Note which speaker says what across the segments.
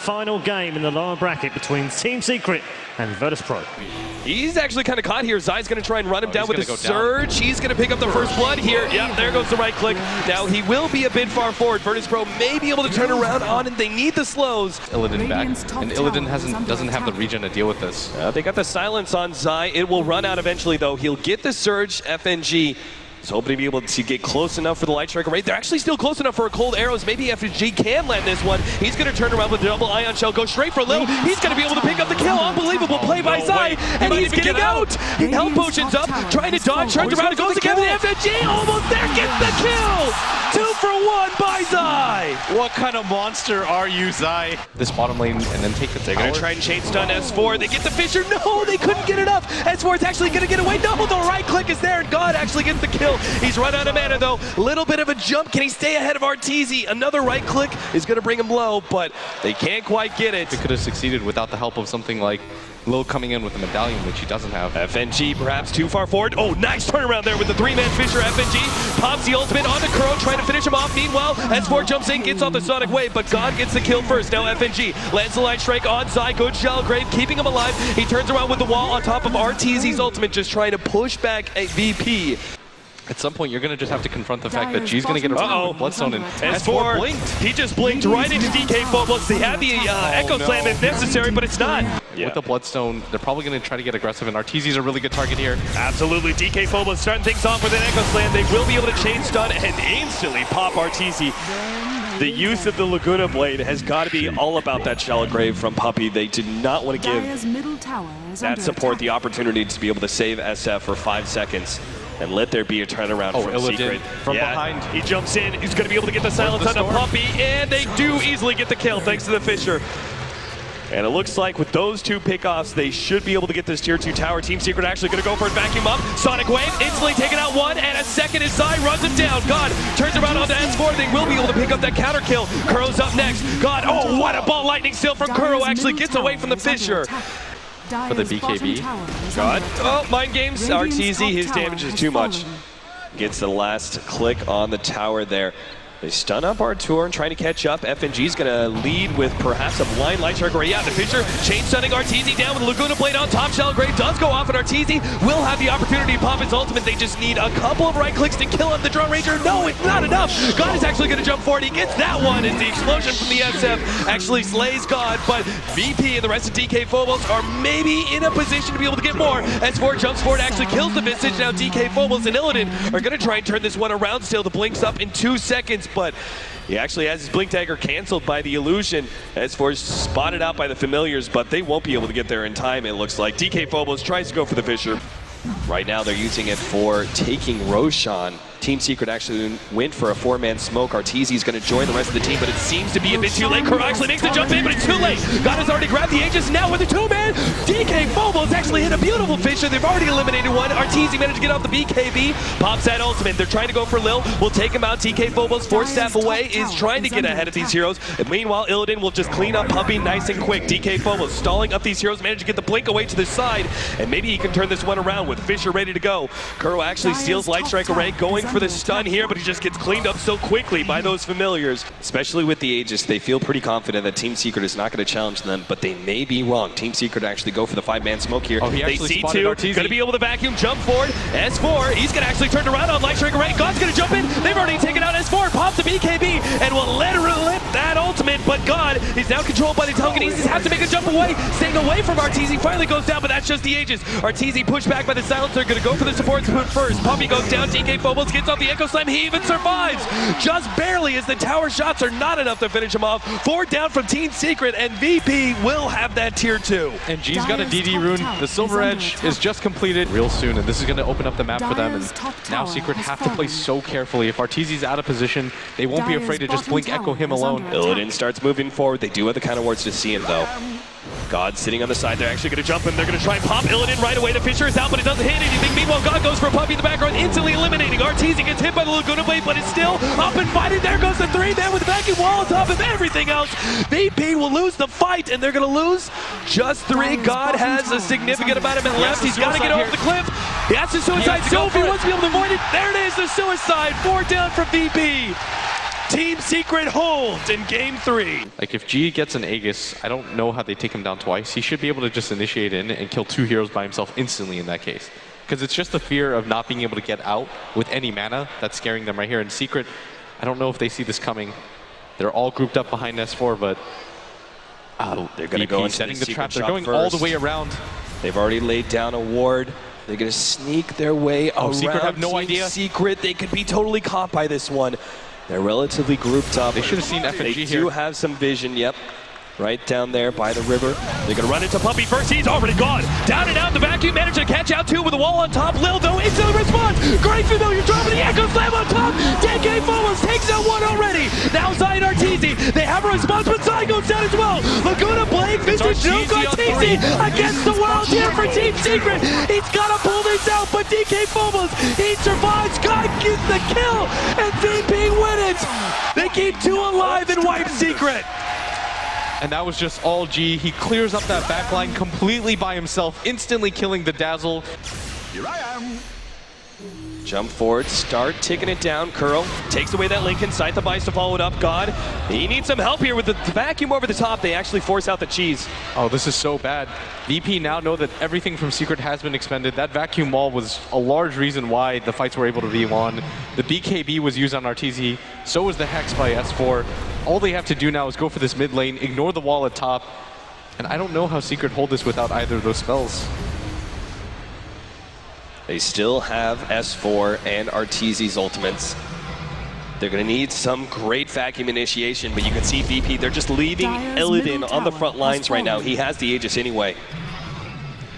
Speaker 1: Final game in the lower bracket between Team Secret and Virtus.pro.
Speaker 2: He's actually kind of caught here. Zai's going to try and run him down with the surge. He's going to pick up the first blood here. Yeah, there goes the right click. Now he will be a bit far forward. Virtus.pro may be able to turn around on, and they need the slows.
Speaker 3: Illidan back, and Illidan doesn't have the regen to deal with this.
Speaker 2: They got the silence on Zai. It will run out eventually, though. He'll get the surge. FNG is hoping to be able to get close enough for the Light Strike Array. They're actually still close enough for a Cold Arrows. Maybe FNG can land this one. He's going to turn around with the double Ion Shell, go straight for Lil. He's going to be able to pick up the kill. Unbelievable play by Zai, and he's getting out. Health potions up, trying to dodge, turns around, goes again to FNG. Almost there, gets the kill. 2 for 1 by Zai.
Speaker 4: What kind of monster are you, Zai?
Speaker 3: This bottom lane and then take the
Speaker 2: They're going to try and chain stun S4. They get the Fissure. No, they couldn't get it up. S4 is actually going to get away. No, the right click is there, and God actually gets the kill. He's run out of mana, though. Little bit of a jump. Can he stay ahead of Arteezy? Another right click is going to bring him low, but they can't quite get it.
Speaker 3: It could have succeeded without the help of something like Lil coming in with a medallion, which he doesn't have.
Speaker 2: FNG perhaps too far forward. Oh, nice turnaround there with the 3-man Fissure. FNG pops the ultimate onto Kuro, trying to finish him off. Meanwhile, S4 jumps in, gets off the Sonic Wave, but God gets the kill first. Now FNG lands the Light Strike on Zai. Good Shalgrave, keeping him alive. He turns around with the wall on top of Arteezy's ultimate, just trying to push back a VP.
Speaker 3: At some point, you're going to just have to confront the fact that G's going to get a Bloodstone, and
Speaker 2: S4 blinked. He just blinked right into DK Phobos. They have the Echo Slam if necessary, but it's not.
Speaker 3: With the Bloodstone, they're probably going to try to get aggressive, and Arteezy's a really good target here.
Speaker 2: Absolutely. DK Phobos starting things off with an Echo Slam. They will be able to chain stun and instantly pop Arteezy. The use of the Laguna Blade has got to be all about that Shalgrave from Puppey. They did not want to give that support the opportunity to be able to save SF for 5 seconds and let there be a turnaround from Secret.
Speaker 3: From behind.
Speaker 2: He jumps in. He's going to be able to get the silence on Puppey, and they do easily get the kill thanks to the Fissure. And it looks like with those 2 pickoffs, they should be able to get this tier 2 tower. Team Secret actually going to go for it, vacuum up. Sonic Wave, instantly taking out 1, and a second as Zai runs him down. God turns around onto S4. They will be able to pick up that counter kill. Kuro's up next. God, oh, what a ball lightning steal from Kuro. Actually gets away from the Fissure.
Speaker 3: For the BKB.
Speaker 2: God, oh, mind games. Arteezy, his damage is too much. Gets the last click on the tower there. They stun up Artur and trying to catch up. FNG's going to lead with perhaps a blind Light Strike Array. Yeah, the Fissure chain stunning Arteezy down with Laguna Blade on top. Shalgrave does go off, and Arteezy will have the opportunity to pop his ultimate. They just need a couple of right clicks to kill him. The Drone Ranger, no, it's not enough. God is actually going to jump forward. He gets that one as the explosion from the SF actually slays God, but VP and the rest of DK Phobos are maybe in a position to be able to get more. S4 jumps forward, actually kills the Visage. Now DK Phobos and Illidan are going to try and turn this one around still. The Blink's up in 2 seconds, but he actually has his Blink Dagger canceled by the illusion. S4 is spotted out by the familiars, but they won't be able to get there in time, it looks like. DK Phobos tries to go for the Fissure. Right now they're using it for taking Roshan. Team Secret actually went for a 4-man smoke. Arteezy's going to join the rest of the team, but it seems to be a bit too late. Kuro actually makes the jump in, but it's too late. God has already grabbed the Aegis. Now with the 2-man, DK Phobos actually hit a beautiful Fissure. They've already eliminated one. Arteezy managed to get off the BKB. Pops that ultimate. They're trying to go for Lil. We'll take him out. DK Phobos, 4 staff away, is trying to get ahead of these heroes. And meanwhile, Illidan will just clean up Puppey nice and quick. DK Phobos stalling up these heroes, managed to get the Blink away to the side, and maybe he can turn this one around with Fissure ready to go. Kuro actually steals Light Strike Array, going for the stun here, but he just gets cleaned up so quickly by those familiars. Especially with the Aegis, they feel pretty confident that Team Secret is not going to challenge them, but they may be wrong. Team Secret actually go for the 5-man smoke here. They see 2, going to be able to vacuum, jump forward. S4, he's going to actually turn around on Light Strike Array. God's going to jump in. They've already taken out S4, pops the BKB, and will let her rip that ultimate, but God is now controlled by the telekinesis. Has to make a jump away, staying away from Arteezy. Finally goes down, but that's just the Aegis. Arteezy pushed back by the silencer, going to go for the support first. Puppey goes down, DK Phobos gets off the Echo Slam. He even survives, just barely, as the tower shots are not enough to finish him off. 4 down from Team Secret, and VP will have that tier 2.
Speaker 3: And G's got a DD rune. The Silver Edge is just completed real soon, and this is going to open up the map for them. And now Secret have to play so carefully. If Arteezy's out of position, they won't be afraid to just Blink Echo him alone.
Speaker 2: Illidan starts moving forward. They do have the counter wards to see him, though. God sitting on the side. They're actually going to jump him. They're going to try and pop Illidan right away. The Fissure is out, but it doesn't hit anything. Meanwhile, God goes for a Puppey in the background, instantly eliminating. Arteezy gets hit by the Laguna Blade, but it's still up and fighting. There goes the 3-man with the vacuum wall on top of everything else. VP will lose the fight, and they're going to lose just 3. God has a significant amount of men left. He's got to get off the cliff. He has the suicide. So if he wants to be able to avoid it, there it is, the suicide. 4 down from VP. Team Secret holds in game 3.
Speaker 3: Like, if G gets an Aegis, I don't know how they take him down twice. He should be able to just initiate in and kill 2 heroes by himself instantly in that case. Because it's just the fear of not being able to get out with any mana that's scaring them right here. In Secret, I don't know if they see this coming. They're all grouped up behind S4, but
Speaker 2: They're going to go into
Speaker 3: setting
Speaker 2: the
Speaker 3: the trap.
Speaker 2: secret
Speaker 3: They're going
Speaker 2: shop
Speaker 3: all the
Speaker 2: first.
Speaker 3: way around.
Speaker 2: They've already laid down a ward. They're going to sneak their way around.
Speaker 3: Secret have no
Speaker 2: Team
Speaker 3: idea.
Speaker 2: Secret, they could be totally caught by this one. They're relatively grouped up.
Speaker 3: They should have seen
Speaker 2: They
Speaker 3: FNG
Speaker 2: do
Speaker 3: here.
Speaker 2: have some vision, yep. Right down there by the river.
Speaker 1: They're going to run into Puppey first. He's already gone. Down and out. The vacuum managed to catch out two with the wall on top. Lil, though, instantly responds. Great familiar dropping the Echo Slam on top. DK Phobos takes out one already. Now Zai and Arteezy. They have a response, but Zai goes down as well. Laguna Blake, Vintage Nuke Arteezy against the world here for Team Secret. He's got to pull this out, but DK Phobos, he survives. God gets the kill, and VP win it. They keep 2 alive and wipe Secret.
Speaker 3: And that was just all G. He clears up that backline completely by himself, instantly killing the Dazzle.
Speaker 4: Here I am.
Speaker 2: Jump forward, start ticking it down. Curl takes away that Lincoln. Scythe of Ice to follow it up. God, he needs some help here with the vacuum over the top. They actually force out the cheese.
Speaker 3: Oh, this is so bad. VP now know that everything from Secret has been expended. That vacuum wall was a large reason why the fights were able to be won. The BKB was used on Arteezy. So was the Hex by S4. All they have to do now is go for this mid lane, ignore the wall at top. And I don't know how Secret hold this without either of those spells.
Speaker 2: They still have S4 and Arteezy's ultimates. They're going to need some great vacuum initiation, but you can see VP, they're just leaving Illidan on the front lines right now. He has the Aegis anyway.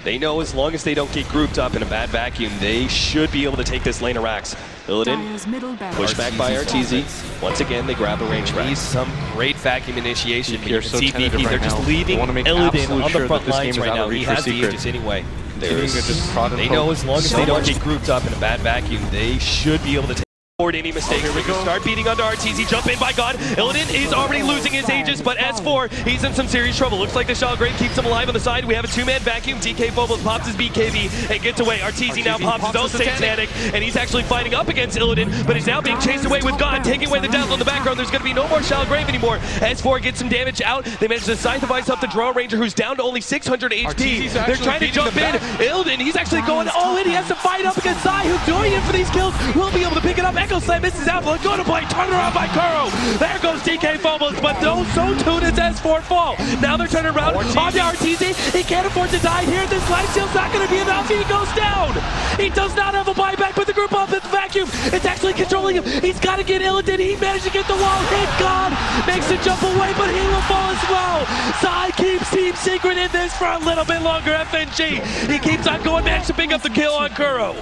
Speaker 2: They know as long as they don't get grouped up in a bad vacuum, they should be able to take this lane of Rax. Illidan, pushed back by Arteezy. Once again, they grab a range. Needs some great vacuum initiation, but you can see VP, they're just leaving Illidan on the front lines right now. He has the Aegis anyway. They know as long as they don't get grouped up in a bad vacuum, they should be able to take any mistakes. Here we go. Start beating onto Arteezy. Jump in by God. Illidan is already losing his Aegis, but S4, he's in some serious trouble. Looks like the Shell Grave keeps him alive on the side. We have a 2-man vacuum. DK Phobos pops his BKB and gets away. Arteezy now pops his own Satanic, and he's actually fighting up against Illidan, but he's now being chased away with God, taking away the Dazzle in the background. There's going to be no more Shell Grave anymore. S4 gets some damage out. They manage to Scythe of Ice up the Drone Ranger, who's down to only 600 HP. They're trying to jump in. Illidan, he's actually going all in. He has to fight up against Zai, who's doing it for these kills. Will be able to pick it up. Echo Slam misses out. Laguna Blade turned around by Kuro. There goes DK Phobos, but no, so too does S4 fall. Now they're turning around onto Arteezy. He can't afford to die here. This life steal's not going to be enough. He goes down. He does not have a buyback, but the group up at the vacuum. It's actually controlling him. He's got to get Illidan. He managed to get the wall hit. God makes the jump away, but he will fall as well. Zai keeps Team Secret in this for a little bit longer. FNG, he keeps on going, managed to pick up the kill on Kuro.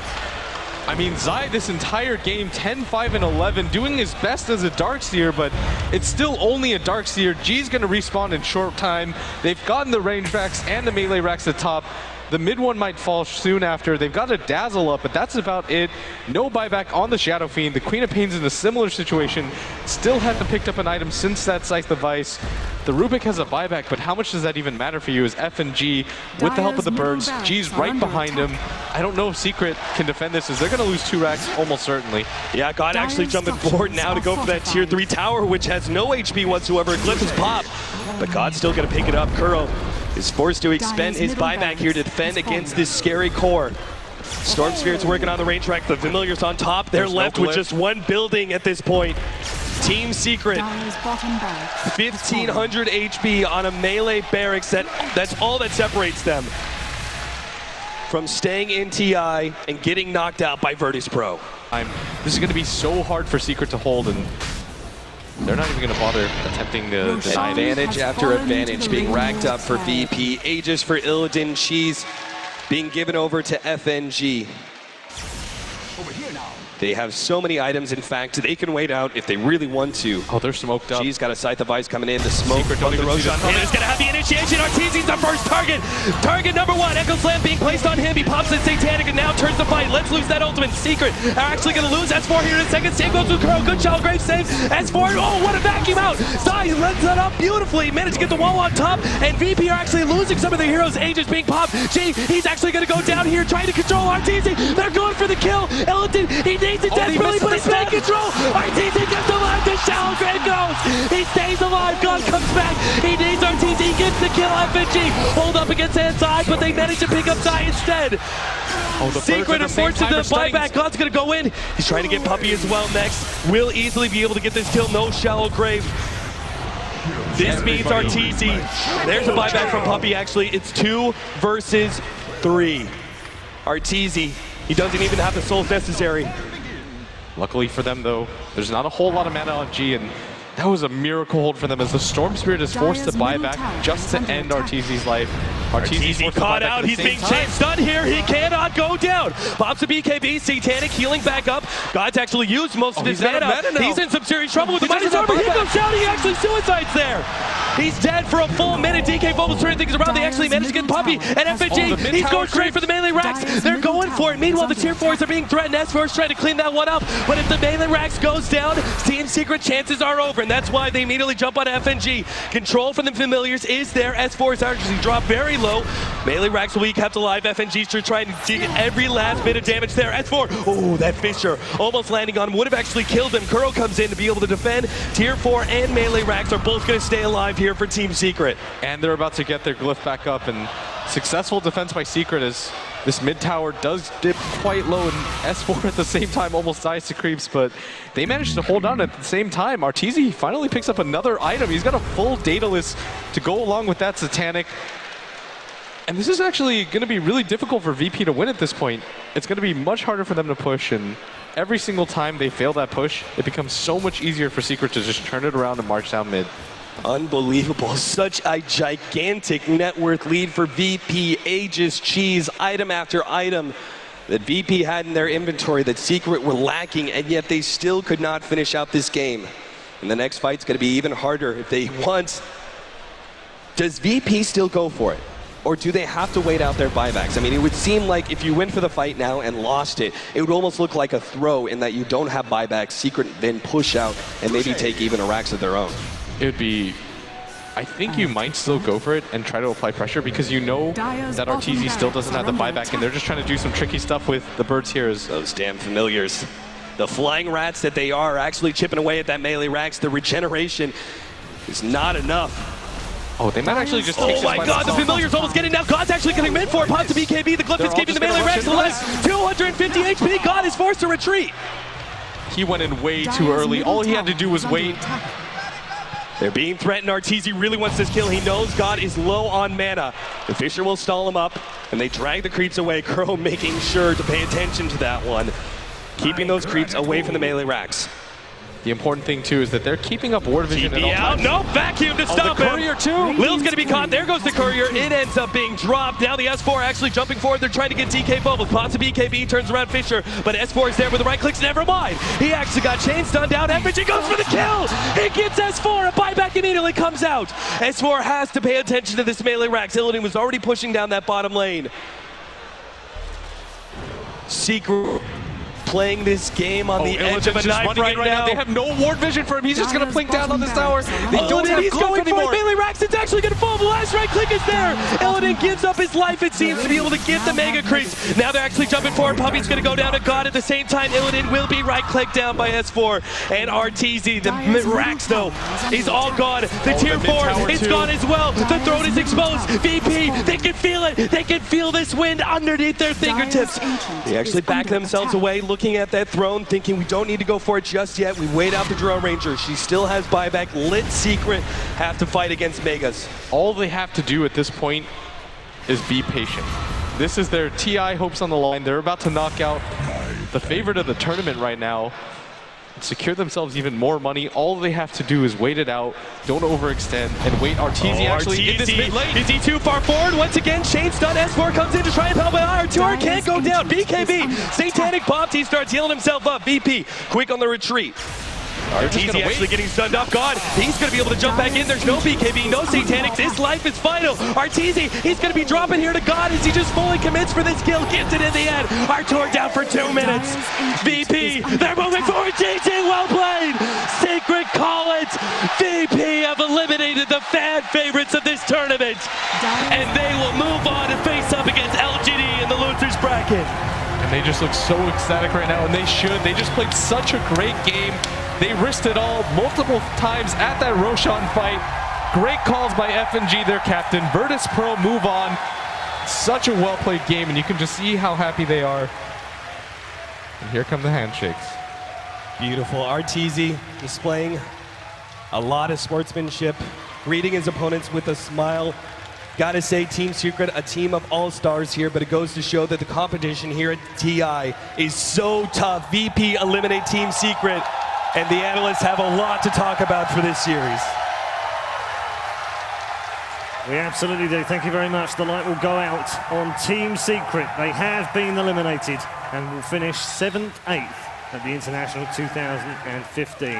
Speaker 3: I mean, Zai this entire game, 10-5 and 11, doing his best as a Darkseer, but it's still only a Darkseer. G's going to respawn in short time. They've gotten the range racks and the melee racks at top. The mid one might fall soon after. They've got a Dazzle up, but that's about it. No buyback on the Shadow Fiend. The Queen of Pain's in a similar situation. Still hasn't picked up an item since that Scythe of Ice. The Rubik has a buyback, but how much does that even matter for you as FNG, with the help of the birds, G's right behind him. I don't know if Secret can defend this, as they're going to lose 2 racks almost certainly.
Speaker 2: Yeah, God actually jumping forward now to go for that tier 3 tower, which has no HP whatsoever. Eclipse is pop, but God's still going to pick it up. Kuro is forced to expend his buyback here to defend against this scary core. Storm Spirit's working on the range track. The Familiar's on top. They're left with just one building at this point. Team Secret, 1,500 HP on a melee barracks. That's all that separates them from staying in TI and getting knocked out by Virtus Pro.
Speaker 3: This is going to be so hard for Secret to hold, and they're not even going to bother attempting to deny it.
Speaker 2: Advantage after advantage being racked up for VP. Aegis for Illidan. Cheese being given over to FNG.
Speaker 4: Over here now.
Speaker 2: They have so many items, in fact, they can wait out if they really want to.
Speaker 3: Oh, they're smoked up.
Speaker 2: G's got a Scythe of Ice coming in. The smoke
Speaker 3: Secret
Speaker 2: from
Speaker 3: don't
Speaker 2: the
Speaker 3: even see
Speaker 2: Roshan.
Speaker 3: this coming.
Speaker 1: He's going to have the initiation. Arteezy's the first target. Target number 1. Echo Slam being placed on him. He pops his Satanic and now turns the fight. Let's lose that ultimate. Secret are actually going to lose. S4 here in a second. Same goes with Kuro. Good Shell Grave save. S4. Oh, what a vacuum out. Zai lets that up beautifully. Managed to get the wall on top. And VP are actually losing some of their heroes. Aegis being popped. G, he's actually going to go down here trying to control Arteezy. They're going for the kill. Illidan, he needs it desperately, but he's in control. RTZ gets alive, the shallow grave goes. He stays alive, God comes back. He needs RTZ, gets the kill. FNG hold up against Inside, but they manage to pick up Zai instead. Secret and forces the buyback. God's gonna go in. He's trying to get Puppey as well next. Will easily be able to get this kill. No shallow grave. This means RTZ. There's a buyback from Puppey actually. It's 2 versus 3. RTZ, he doesn't even have the souls necessary.
Speaker 3: Luckily for them though, there's not a whole lot of mana on G, and that was a miracle hold for them as the Storm Spirit is forced to buy back just to end RTZ's life.
Speaker 1: RTZ caught out, he's being chased done here, he cannot go down. Pops a BKB, Satanic healing back up. God's actually used most of his mana. He's in some serious trouble with the Mighty Storm, he goes down, he actually suicides there. He's dead for a full minute. DK Vogel's turning things around. They actually managed to get Puppey and FNG. He's going straight for the melee racks. They're going for it. Meanwhile, the tier 4s are being threatened. S4's trying to clean that one up. But if the melee racks goes down, Team Secret chances are over. And that's why they immediately jump on FNG. Control from the familiars is there. S4's actually dropped very low. Melee racks will be kept alive. FNG's trying to dig every last bit of damage there. S4, oh, that Fissure almost landing on him. Would have actually killed him. Kuro comes in to be able to defend. Tier 4 and melee racks are both going to stay alive here for Team Secret.
Speaker 3: And they're about to get their glyph back up, and successful defense by Secret as this mid tower does dip quite low, and S4 at the same time almost dies to creeps, but they managed to hold on at the same time. RTZ finally picks up another item. He's got a full Daedalus to go along with that Satanic. And this is actually going to be really difficult for VP to win at this point. It's going to be much harder for them to push, and every single time they fail that push, it becomes so much easier for Secret to just turn it around and march down mid.
Speaker 2: Unbelievable. Such a gigantic net worth lead for VP. Aegis, Cheese, item after item that VP had in their inventory that Secret were lacking, and yet they still could not finish out this game. And the next fight's going to be even harder if they want. Does VP still go for it? Or do they have to wait out their buybacks? I mean, it would seem like if you went for the fight now and lost it, it would almost look like a throw in that you don't have buybacks. Secret then push out and maybe take even a racks of their own.
Speaker 3: It would be, I think you might still go for it and try to apply pressure because you know that RTZ still doesn't have the buyback, and they're just trying to do some tricky stuff with the birds here.
Speaker 2: Those damn familiars. The flying rats that they are actually chipping away at that melee racks. The regeneration is not enough.
Speaker 3: Oh, they might actually just take
Speaker 1: Oh my god, the familiar's almost getting down. God's actually getting mid for it. Pops the BKB, the glyph is keeping the melee racks less. 250 HP, God is forced to retreat.
Speaker 3: He went in way too early. All he had to do was wait.
Speaker 2: They're being threatened. RTZ really wants this kill. He knows God is low on mana. The Fissure will stall him up, and they drag the creeps away. Kuro making sure to pay attention to that one, keeping those creeps away from the melee racks.
Speaker 3: The important thing too is that they're keeping up ward vision at all times.
Speaker 1: No, vacuum to stop
Speaker 3: the
Speaker 1: him.
Speaker 3: Courier too.
Speaker 1: Lil's gonna be caught. There goes the Courier. It ends up being dropped. Now the S4 actually jumping forward. They're trying to get DK Bubbles. Pops a BKB, turns around Fissure, but S4 is there with the right clicks. Never mind. He actually got chain stunned down. FNG goes for the kill. He gets S4. A buyback immediately comes out. S4 has to pay attention to this melee racks. Illidan was already pushing down that bottom lane. Secret playing this game on the edge of a knife right now.
Speaker 3: They have no ward vision for him. He's just going to blink down on this tower. They don't have
Speaker 1: he's going
Speaker 3: anymore.
Speaker 1: for it. Melee racks, it's actually going to fall. The last right click is there. Illidan gives up his life, it seems, to be able to get the mega creeps. Now they're actually jumping forward. Puppey's going to go down to God at the same time. Illidan will be right clicked down by S4 and RTZ. The racks, though, is all gone. The tier 4 is gone as well. The throne is exposed. VP, they can feel it. They can feel this wind underneath their fingertips. They actually back themselves away, looking at that throne, thinking we don't need to go for it just yet. We wait out the Drone Ranger. She still has buyback. Lit Secret have to fight against Megas.
Speaker 3: All they have to do at this point is be patient. This is their TI hopes on the line. They're about to knock out the favorite of the tournament right now, secure themselves even more money. All they have to do is wait it out, don't overextend, and wait RTZ actually in this mid lane.
Speaker 1: Is he too far forward? Once again, Shane stun. S4 comes in to try and help out. R2 can't go down. BKB, Satanic pops. He starts healing himself up. VP, quick on the retreat. RTZ actually getting stunned up. God, he's going to be able to jump back in. There's no BKB, no Satanic. This life is final. RTZ, he's going to be dropping here to God as he just fully commits for this kill. Gets it in the end. Artur down for 2 minutes. VP, they're moving forward. GG, well played. Secret call it. VP have eliminated the fan favorites of this tournament. And they will move on and face up against LGD in the losers bracket.
Speaker 3: And they just look so ecstatic right now, and they should. They just played such a great game. They risked it all multiple times at that Roshan fight. Great calls by FNG, their captain. Virtus Pro move on. Such a well-played game, and you can just see how happy they are. And here come the handshakes.
Speaker 5: Beautiful. Arteezy displaying a lot of sportsmanship, greeting his opponents with a smile. Gotta say, Team Secret, a team of all-stars here, but it goes to show that the competition here at TI is so tough. VP eliminate Team Secret, and the analysts have a lot to talk about for this series.
Speaker 6: We absolutely do. Thank you very much. The light will go out on Team Secret. They have been eliminated and will finish 7th, 8th at the International 2015.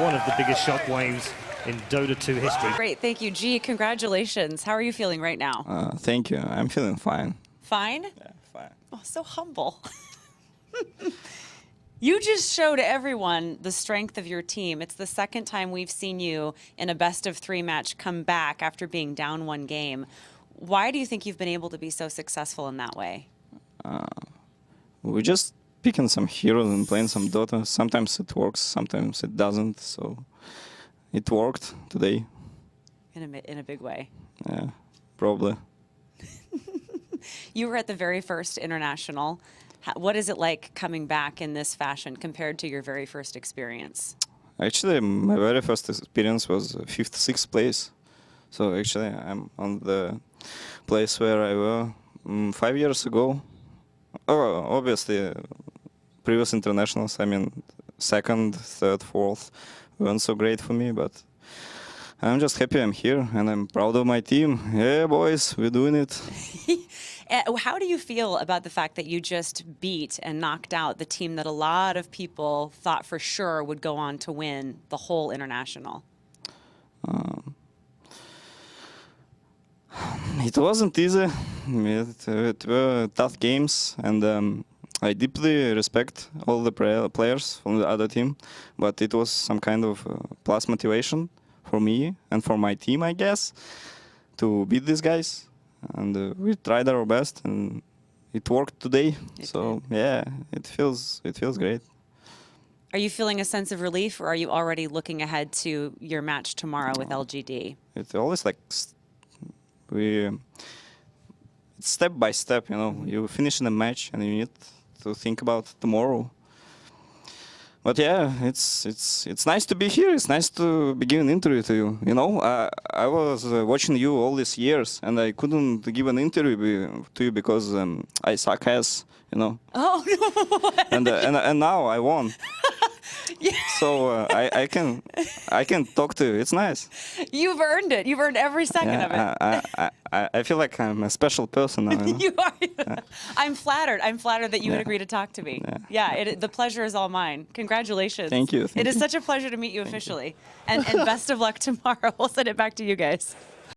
Speaker 6: One of the biggest shockwaves in Dota 2 history.
Speaker 7: Great, thank you. G, congratulations. How are you feeling right now?
Speaker 8: Thank you. I'm feeling fine.
Speaker 7: Fine?
Speaker 8: Yeah, fine.
Speaker 7: Oh, so humble. You just showed everyone the strength of your team. It's the second time we've seen you in a best-of-3 match come back after being down 1 game. Why do you think you've been able to be so successful in that way?
Speaker 8: We're just picking some heroes and playing some Dota. Sometimes it works, sometimes it doesn't. So it worked today.
Speaker 7: In a big way.
Speaker 8: Yeah, probably.
Speaker 7: You were at the very first international. What is it like coming back in this fashion compared to your very first experience?
Speaker 8: Actually, my very first experience was 5th, 6th place. So actually, I'm on the place where I was 5 years ago. Oh, obviously, previous internationals, I mean, 2nd, 3rd, 4th, weren't so great for me, but I'm just happy I'm here, and I'm proud of my team. Yeah, boys, we're doing it.
Speaker 7: How do you feel about the fact that you just beat and knocked out the team that a lot of people thought for sure would go on to win the whole international?
Speaker 8: It wasn't easy. It were tough games, and I deeply respect all the players from the other team, but it was some kind of plus motivation for me and for my team, I guess, to beat these guys. And we tried our best, and it worked today. So yeah, it feels great.
Speaker 7: Are you feeling a sense of relief, or are you already looking ahead to your match tomorrow with LGD?
Speaker 8: It's always like it's step by step. You know, you finish in a match, and you need to think about tomorrow. But yeah, it's nice to be here. It's nice to be giving an interview to you. You know, I was watching you all these years, and I couldn't give an interview to you because I suck ass. You know.
Speaker 7: Oh no!
Speaker 8: and now I won.
Speaker 7: Yeah.
Speaker 8: So I can talk to you. It's nice.
Speaker 7: You've earned it. You've earned every second of it.
Speaker 8: I feel like I'm a special person now. You know?
Speaker 7: You are. I'm flattered. I'm flattered that you would agree to talk to me. Yeah, the pleasure is all mine. Congratulations.
Speaker 8: Thank you.
Speaker 7: It is such a pleasure to meet you officially. And best of luck tomorrow. We'll send it back to you guys.